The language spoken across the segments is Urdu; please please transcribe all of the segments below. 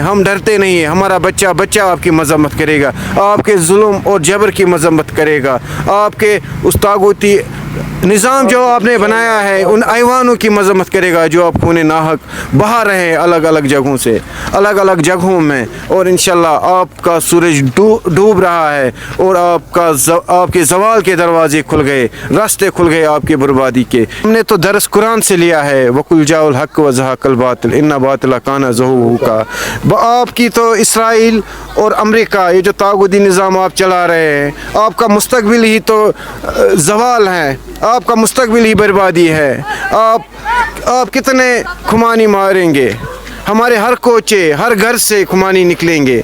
ہم ڈرتے نہیں ہیں. ہمارا بچہ آپ کی مذمت کرے گا, آپ کے ظلم اور جبر کی مذمت کرے گا, آپ کے اس طاغوتی نظام جو آپ نے بنایا ہے ان ایوانوں کی مذمت کرے گا جو آپ خون ناحق بہا رہے ہیں الگ الگ جگہوں سے, الگ الگ جگہوں میں. اور انشاءاللہ آپ کا سورج ڈوب رہا ہے اور آپ کے زوال کے دروازے کھل گئے, راستے کھل گئے آپ کی بربادی کے. ہم نے تو درس قرآن سے لیا ہے, وَقُلْ جَاءَ الْحَقُّ وَزَهَقَ الْبَاطِلُ إِنَّ الْبَاطِلَ كَانَ زَهُوقًا. آپ کی تو اسرائیل اور امریکہ یہ جو طاغوتی نظام آپ چلا رہے ہیں, آپ کا مستقبل ہی تو زوال ہے, آپ کا مستقبل ہی بربادی ہے. آپ کتنے کھمانی ماریں گے؟ ہمارے ہر کوچے ہر گھر سے کھمانی نکلیں گے,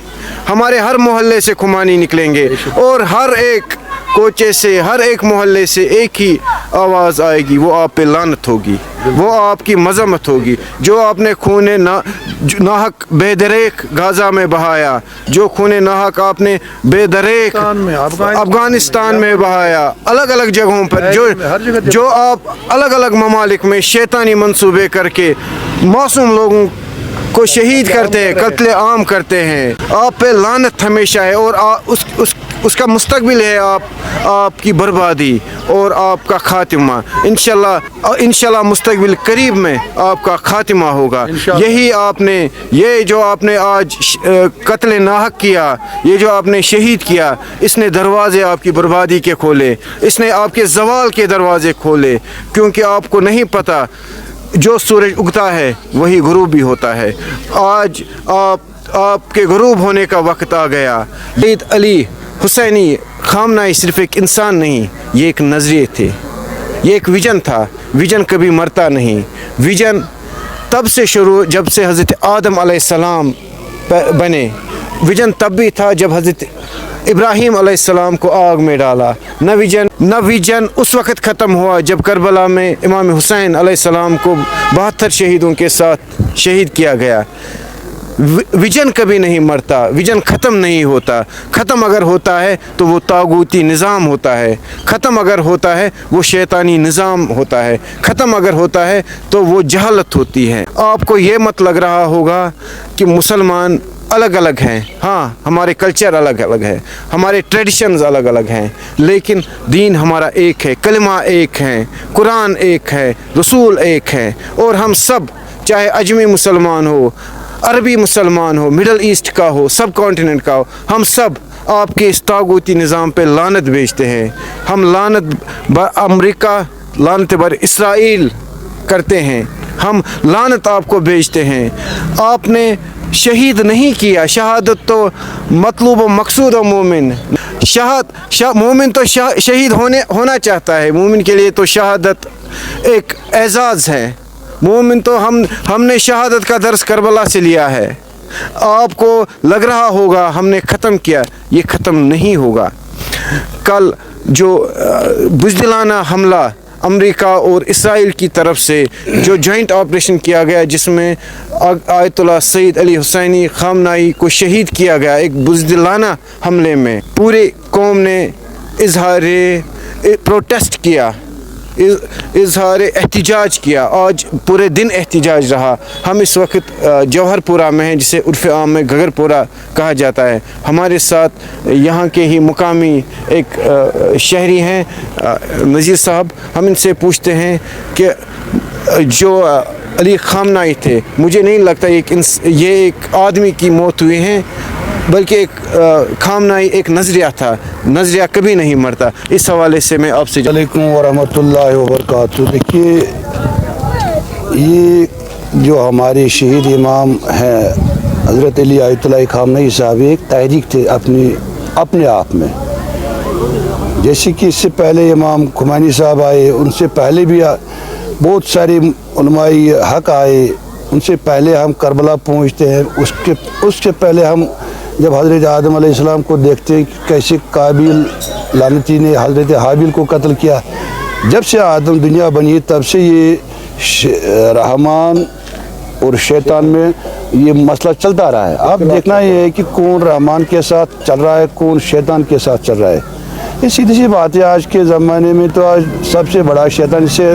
ہمارے ہر محلے سے کھمانی نکلیں گے, اور ہر ایک کوچے سے ہر ایک محلے سے ایک ہی آواز آئے گی, وہ آپ پہ لعنت ہوگی, وہ آپ کی مذمت ہوگی. جو آپ نے خون ناحق بے دریغ غازہ میں بہایا, جو خون ناحق آپ نے بے دریغ افغانستان میں بہایا, الگ الگ جگہوں پر جو آپ الگ الگ ممالک میں شیطانی منصوبے کر کے معصوم لوگوں کو شہید کرتے ہیں, قتل عام کرتے ہیں, آپ پہ لعنت ہمیشہ ہے. اور اس کا مستقبل ہے آپ کی بربادی اور آپ کا خاتمہ. انشاءاللہ مستقبل قریب میں آپ کا خاتمہ ہوگا. یہ جو آپ نے آج قتل ناحق کیا, یہ جو آپ نے شہید کیا, اس نے دروازے آپ کی بربادی کے کھولے, اس نے آپ کے زوال کے دروازے کھولے. کیونکہ آپ کو نہیں پتہ جو سورج اگتا ہے وہی غروب بھی ہوتا ہے. آج آپ کے غروب ہونے کا وقت آ گیا. سید علی حسینی خامنہئی صرف ایک انسان نہیں, یہ ایک نظریے تھے, یہ ایک ویژن تھا. ویژن کبھی مرتا نہیں. ویژن تب سے شروع جب سے حضرت آدم علیہ السلام بنے. ویژن تب بھی تھا جب حضرت ابراہیم علیہ السلام کو آگ میں ڈالا. نہ ویژن اس وقت ختم ہوا جب کربلا میں امام حسین علیہ السلام کو 72 شہیدوں کے ساتھ شہید کیا گیا. ویژن کبھی نہیں مرتا, ویژن ختم نہیں ہوتا. ختم اگر ہوتا ہے تو وہ طاغوتی نظام ہوتا ہے, ختم اگر ہوتا ہے وہ شیطانی نظام ہوتا ہے, ختم اگر ہوتا ہے تو وہ جہالت ہوتی ہے. آپ کو یہ مت لگ رہا ہوگا کہ مسلمان الگ الگ ہیں. ہاں, ہمارے کلچر الگ الگ ہے, ہمارے ٹریڈیشنز الگ الگ ہیں, لیکن دین ہمارا ایک ہے, کلمہ ایک ہے, قرآن ایک ہے, رسول ایک ہے. اور ہم سب, چاہے اجمی مسلمان ہو, عربی مسلمان ہو, مڈل ایسٹ کا ہو, سب کانٹیننٹ کا ہو, ہم سب آپ کے اس طاغوتی نظام پہ لعنت بھیجتے ہیں. ہم لعنت بر امریکہ, لعنت بر اسرائیل کرتے ہیں. ہم لعنت آپ کو بھیجتے ہیں. آپ نے شہید نہیں کیا. شہادت تو مطلوب و مقصود و مومن. مومن تو شہید ہونا چاہتا ہے. مومن کے لیے تو شہادت ایک اعزاز ہے. مومن تو ہم نے شہادت کا درس کربلا سے لیا ہے. آپ کو لگ رہا ہوگا ہم نے ختم کیا, یہ ختم نہیں ہوگا. کل جو بزدلانہ حملہ امریکہ اور اسرائیل کی طرف سے جو جوائنٹ آپریشن کیا گیا, جس میں آیت اللہ سید علی حسینی خامنہئی کو شہید کیا گیا, ایک بزدلانہ حملے میں پوری قوم نے اظہار پروٹیسٹ کیا, اظہار احتجاج کیا. آج پورے دن احتجاج رہا. ہم اس وقت جوہر پورہ میں ہیں, جسے عرف عام میں گگر پورہ کہا جاتا ہے. ہمارے ساتھ یہاں کے ہی مقامی ایک شہری ہیں, نذیر صاحب. ہم ان سے پوچھتے ہیں کہ جو علی خامنہئی تھے, مجھے نہیں لگتا یہ ایک آدمی کی موت ہوئی ہیں, بلکہ ایک خامنہئی ایک نظریہ تھا. نظریہ کبھی نہیں مرتا. اس حوالے سے میں آپ سے علیکم ورحمۃ اللہ وبرکاتہ. دیکھیے, یہ جو ہمارے شہید امام ہیں حضرت علی آیت اللہ خامنہئی صاحب, ایک تحریک تھے اپنے آپ میں. جیسے کہ اس سے پہلے امام خمینی صاحب آئے, ان سے پہلے بھی بہت سارے علمائی حق آئے. ان سے پہلے ہم کربلا پہنچتے ہیں. اس کے پہلے ہم جب حضرت آدم علیہ السلام کو دیکھتے ہیں کیسے قابیل لعنتی نے حضرت حابیل کو قتل کیا. جب سے آدم دنیا بنی تب سے یہ رحمان اور شیطان میں یہ مسئلہ چلتا رہا ہے. اب دیکھنا یہ ہے کہ کون رحمان کے ساتھ چل رہا ہے, کون شیطان کے ساتھ چل رہا ہے. یہ سیدھی سی بات ہے. آج کے زمانے میں تو آج سب سے بڑا شیطان, سے